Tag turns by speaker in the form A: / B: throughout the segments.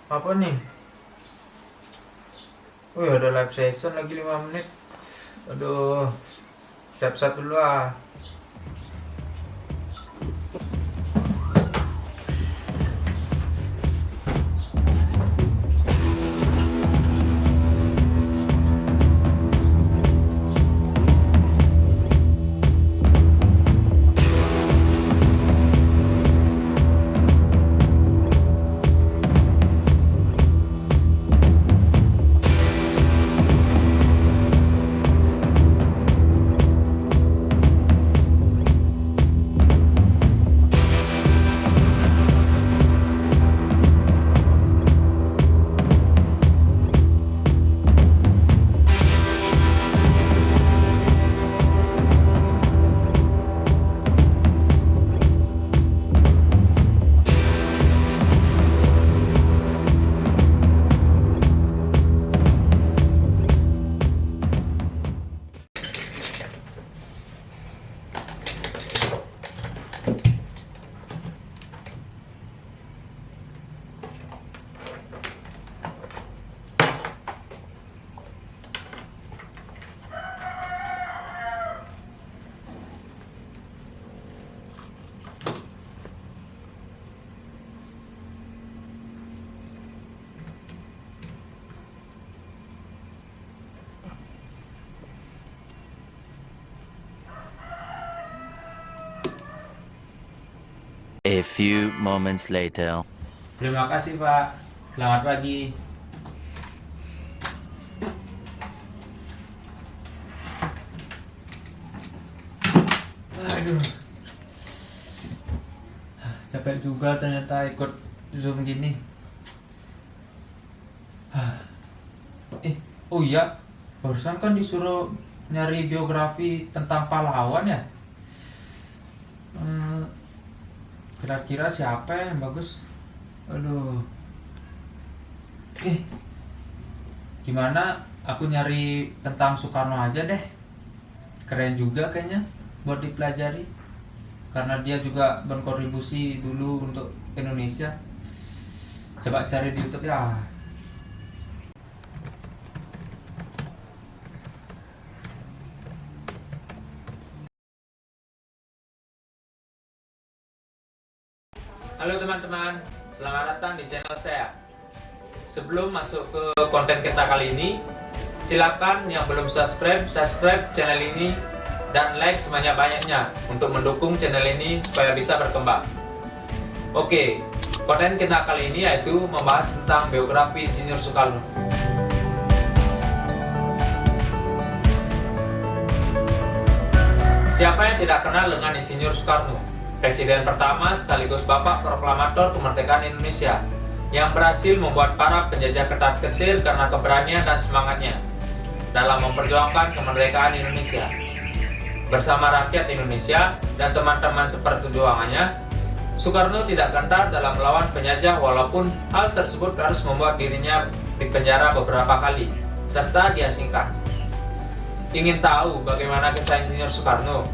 A: Apa nih? Wih, ada live session lagi 5 menit. Aduh, siap-siap dulu ah.
B: A few moments later.
A: Terima kasih Pak. Selamat pagi. Aduh, capek juga ternyata ikut Zoom gini. Oh iya, barusan kan disuruh nyari biografi tentang pahlawan ya. Kira-kira siapa yang bagus? Aduh. Gimana? Aku nyari tentang Soekarno aja deh. Keren juga kayaknya buat dipelajari. Karena dia juga berkontribusi dulu untuk Indonesia. Coba cari di YouTube ya. Halo teman-teman, selamat datang di channel saya. Sebelum masuk ke konten kita kali ini, silakan yang belum subscribe channel ini dan like sebanyak-banyaknya untuk mendukung channel ini supaya bisa berkembang. Oke, konten kita kali ini yaitu membahas tentang biografi Insinyur Soekarno. Siapa yang tidak kenal dengan Insinyur Soekarno? Presiden pertama sekaligus Bapak Proklamator Kemerdekaan Indonesia yang berhasil membuat para penjajah ketar-ketir karena keberanian dan semangatnya dalam memperjuangkan kemerdekaan Indonesia. Bersama rakyat Indonesia dan teman-teman seperjuangannya, Soekarno tidak gentar dalam melawan penjajah walaupun hal tersebut harus membuat dirinya dipenjara beberapa kali serta diasingkan. Ingin tahu bagaimana kisah Insinyur Soekarno?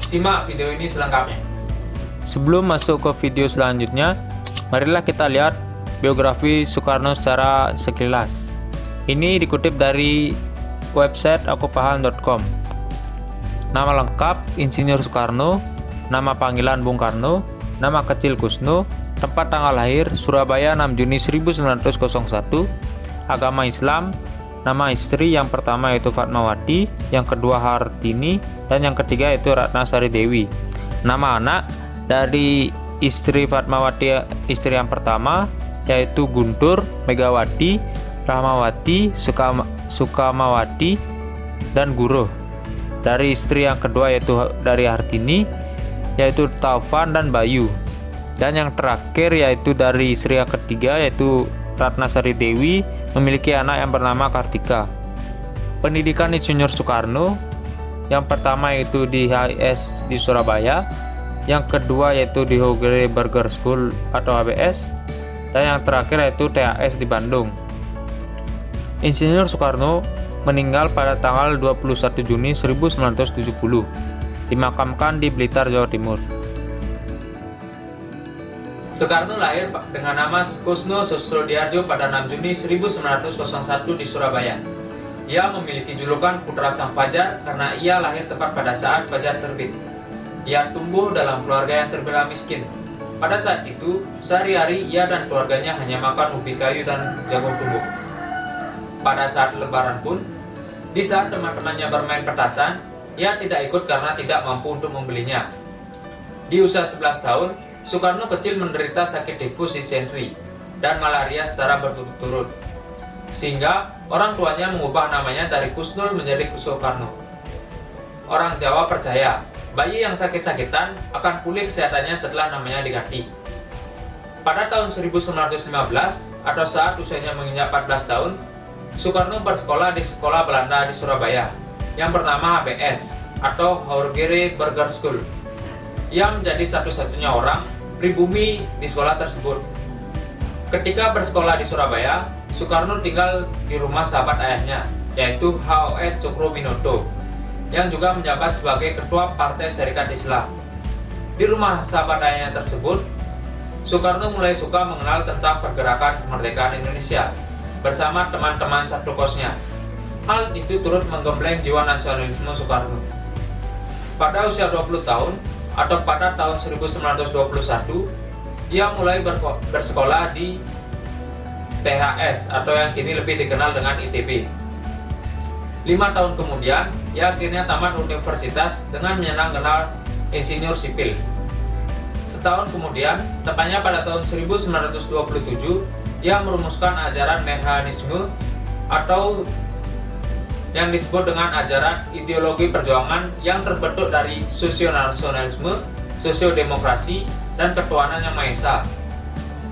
A: Simak video ini selengkapnya. Sebelum masuk ke video selanjutnya, marilah kita lihat biografi Soekarno secara sekilas. Ini dikutip dari website akupaham.com. Nama lengkap Insinyur Soekarno, nama panggilan Bung Karno, nama kecil Kusno, tempat tanggal lahir Surabaya 6 Juni 1901, agama Islam, nama istri yang pertama yaitu Fatmawati, yang kedua Hartini, dan yang ketiga yaitu Ratnasari Dewi. Nama anak dari istri Fatmawati, istri yang pertama yaitu Guntur, Megawati, Rahmawati, Sukamawati, dan Guruh. Dari istri yang kedua yaitu dari Hartini yaitu Taufan dan Bayu. Dan yang terakhir yaitu dari istri yang ketiga yaitu Ratnasari Dewi, memiliki anak yang bernama Kartika. Pendidikan Insinyur Soekarno yang pertama yaitu di HIS di Surabaya, yang kedua yaitu di Hogere Burger School atau HBS, dan yang terakhir yaitu TAS di Bandung. Insinyur Soekarno meninggal pada tanggal 21 Juni 1970, dimakamkan di Blitar, Jawa Timur. Soekarno lahir dengan nama Kusno Susrodiardjo pada 6 Juni 1901 di Surabaya. Ia memiliki julukan Putra Sang Fajar karena ia lahir tepat pada saat fajar terbit. Ia tumbuh dalam keluarga yang terbilang miskin. Pada saat itu, sehari-hari ia dan keluarganya hanya makan ubi kayu dan jagung tumbuk. Pada saat lebaran pun, di saat teman-temannya bermain petasan, ia tidak ikut karena tidak mampu untuk membelinya. Di usia 11 tahun, Soekarno kecil menderita sakit tifus disentri dan malaria secara berturut-turut, sehingga orang tuanya mengubah namanya dari Kusnul menjadi Soekarno. Orang Jawa percaya bayi yang sakit-sakitan akan pulih kesehatannya setelah namanya diganti. Pada tahun 1915 atau saat usianya menginjak 14 tahun, Soekarno bersekolah di sekolah Belanda di Surabaya yang bernama HBS atau Hoogere Burger School. Ia menjadi satu-satunya orang pribumi di sekolah tersebut. Ketika bersekolah di Surabaya, Soekarno tinggal di rumah sahabat ayahnya, yaitu HOS Cokroaminoto, yang juga menjabat sebagai ketua Partai Serikat Islam. Di rumah sahabat ayahnya tersebut, Soekarno mulai suka mengenal tentang pergerakan kemerdekaan Indonesia bersama teman-teman satu kosnya. Hal itu turut menggembleng jiwa nasionalisme Soekarno. Pada usia 20 tahun, atau pada tahun 1921, ia mulai bersekolah di THS atau yang kini lebih dikenal dengan ITB. 5 tahun kemudian, ia akhirnya tamat universitas dengan menyenang gelar insinyur sipil. Setahun kemudian, tepatnya pada tahun 1927, ia merumuskan ajaran mekanisme atau yang disebut dengan ajaran ideologi perjuangan yang terbentuk dari sosionasionalisme, sosiodemokrasi, dan ketuhanan yang Maha Esa.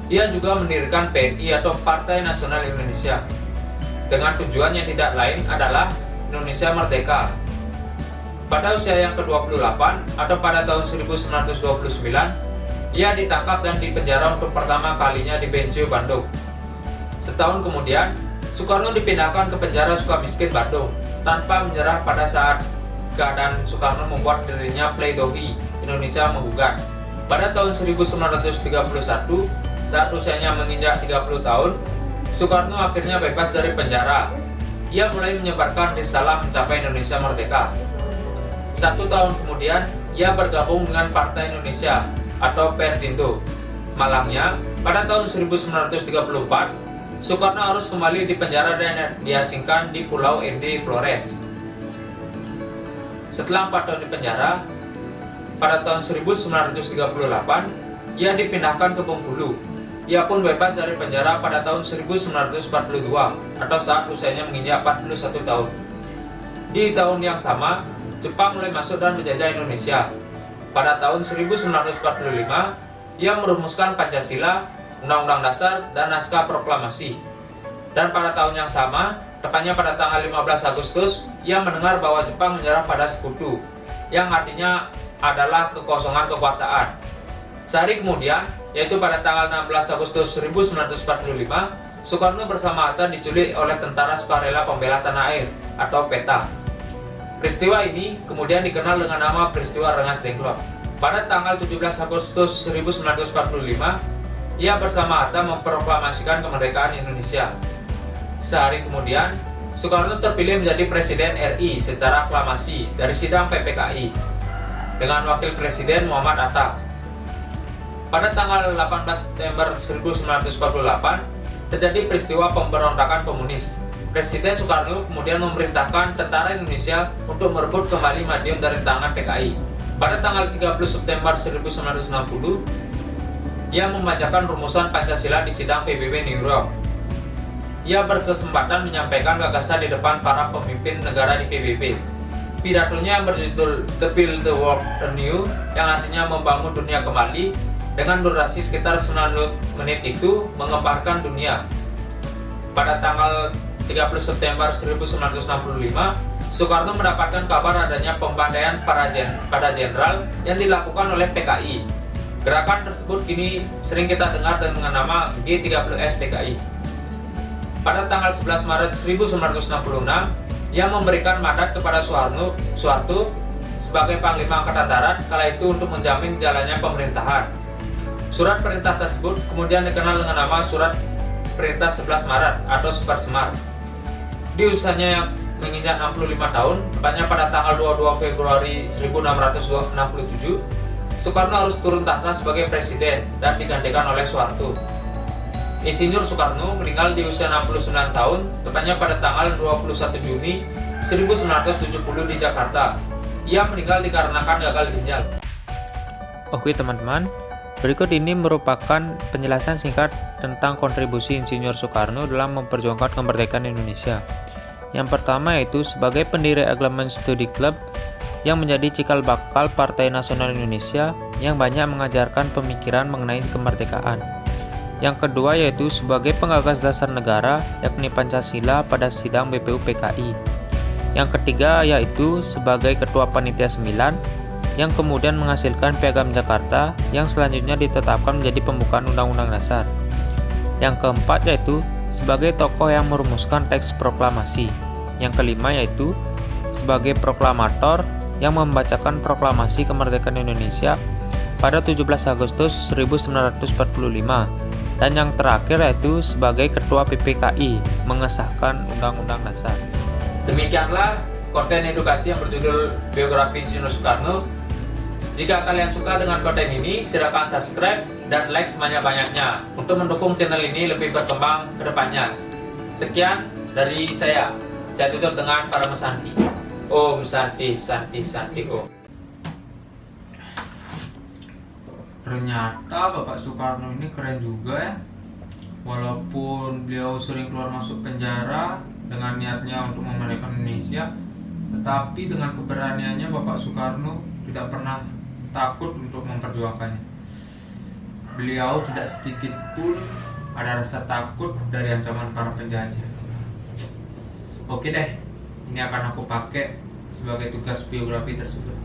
A: Ia juga mendirikan PNI atau Partai Nasional Indonesia dengan tujuan yang tidak lain adalah Indonesia Merdeka. Pada usia yang ke-28 atau pada tahun 1929, ia ditangkap dan dipenjara untuk pertama kalinya di Benjo, Bandung. Setahun kemudian, Soekarno dipindahkan ke penjara Sukamiskin, Bandung, tanpa menyerah pada saat keadaan Soekarno membuat dirinya pleidohi Indonesia menggugat. Pada tahun 1931, saat usianya menginjak 30 tahun, Soekarno akhirnya bebas dari penjara. Ia mulai menyebarkan risalah mencapai Indonesia Merdeka. 1 tahun kemudian, ia bergabung dengan Partai Indonesia atau Perindo. Malangnya, pada tahun 1934, Soekarno harus kembali di penjara dan diasingkan di Pulau Ende, Flores. Setelah 4 tahun di penjara, pada tahun 1938, ia dipindahkan ke Bengkulu. Ia pun bebas dari penjara pada tahun 1942 atau saat usianya menginjak 41 tahun. Di tahun yang sama, Jepang mulai masuk dan menjajah Indonesia. Pada tahun 1945, ia merumuskan Pancasila, Undang-Undang Dasar, dan Naskah Proklamasi. Dan pada tahun yang sama, tepatnya pada tanggal 15 Agustus, ia mendengar bahwa Jepang menyerah pada Sekutu, yang artinya adalah kekosongan kekuasaan. Sehari kemudian, yaitu pada tanggal 16 Agustus 1945, Soekarno bersama Hatta diculik oleh Tentara Sukarela Pembela Tanah Air atau PETA. Peristiwa ini kemudian dikenal dengan nama Peristiwa Rengas Dengklok. Pada tanggal 17 Agustus 1945, ia bersama Hatta memproklamasikan kemerdekaan Indonesia. Sehari kemudian, Soekarno terpilih menjadi Presiden RI secara aklamasi dari sidang PPKI dengan Wakil Presiden Muhammad Hatta. Pada tanggal 18 September 1948, terjadi peristiwa pemberontakan komunis. Presiden Soekarno kemudian memerintahkan tentara Indonesia untuk merebut kembali Madiun dari tangan PKI. Pada tanggal 30 September 1960, ia membacakan rumusan Pancasila di sidang PBB New York. Ia berkesempatan menyampaikan gagasan di depan para pemimpin negara di PBB. Pidatonya yang berjudul The Build the World Anew, yang artinya membangun dunia kembali, dengan durasi sekitar 90 menit itu menggemparkan dunia. Pada tanggal 30 September 1965, Soekarno mendapatkan kabar adanya pembantaian pada jenderal yang dilakukan oleh PKI. Gerakan tersebut kini sering kita dengar dengan nama G30S PKI. Pada tanggal 11 Maret 1966, ia memberikan mandat kepada Soeharto sebagai Panglima Angkatan Darat kala itu untuk menjamin jalannya pemerintahan. Surat perintah tersebut kemudian dikenal dengan nama Surat Perintah 11 Maret atau Super Semar. Di usianya yang menginjak 65 tahun, tepatnya pada tanggal 22 Februari 1667, Soekarno harus turun tahta sebagai presiden dan digantikan oleh Soeharto. Insinyur Soekarno meninggal di usia 69 tahun, tepatnya pada tanggal 21 Juni 1970 di Jakarta. Ia meninggal dikarenakan gagal ginjal.
C: Oke teman-teman, berikut ini merupakan penjelasan singkat tentang kontribusi Insinyur Soekarno dalam memperjuangkan kemerdekaan Indonesia. Yang pertama yaitu sebagai pendiri Agreement Study Club yang menjadi cikal bakal Partai Nasional Indonesia yang banyak mengajarkan pemikiran mengenai kemerdekaan. Yang kedua yaitu sebagai penggagas dasar negara yakni Pancasila pada sidang BPU PKI. Yang ketiga yaitu sebagai Ketua Panitia 9 yang kemudian menghasilkan Piagam Jakarta yang selanjutnya ditetapkan menjadi pembukaan Undang-Undang Dasar. Yang keempat yaitu sebagai tokoh yang merumuskan teks proklamasi. Yang kelima yaitu sebagai proklamator yang membacakan proklamasi kemerdekaan Indonesia pada 17 Agustus 1945. Dan yang terakhir yaitu sebagai Ketua PPKI mengesahkan Undang-Undang Dasar.
A: Demikianlah konten edukasi yang berjudul Biografi Insinyur Soekarno. Jika kalian suka dengan konten ini, silakan subscribe dan like sebanyak-banyaknya untuk mendukung channel ini lebih berkembang ke depannya. Sekian dari saya. Saya tutup dengan Parama Santi. Om Santi, Santi, Santi, Om. Ternyata Bapak Soekarno ini keren juga ya. Walaupun beliau sering keluar masuk penjara dengan niatnya untuk memerdekakan Indonesia, tetapi dengan keberaniannya Bapak Soekarno tidak pernah takut untuk memperjuangkannya. Beliau tidak sedikit pun ada rasa takut dari ancaman para penjajah. Oke deh, ini akan aku pakai sebagai tugas biografi tersebut.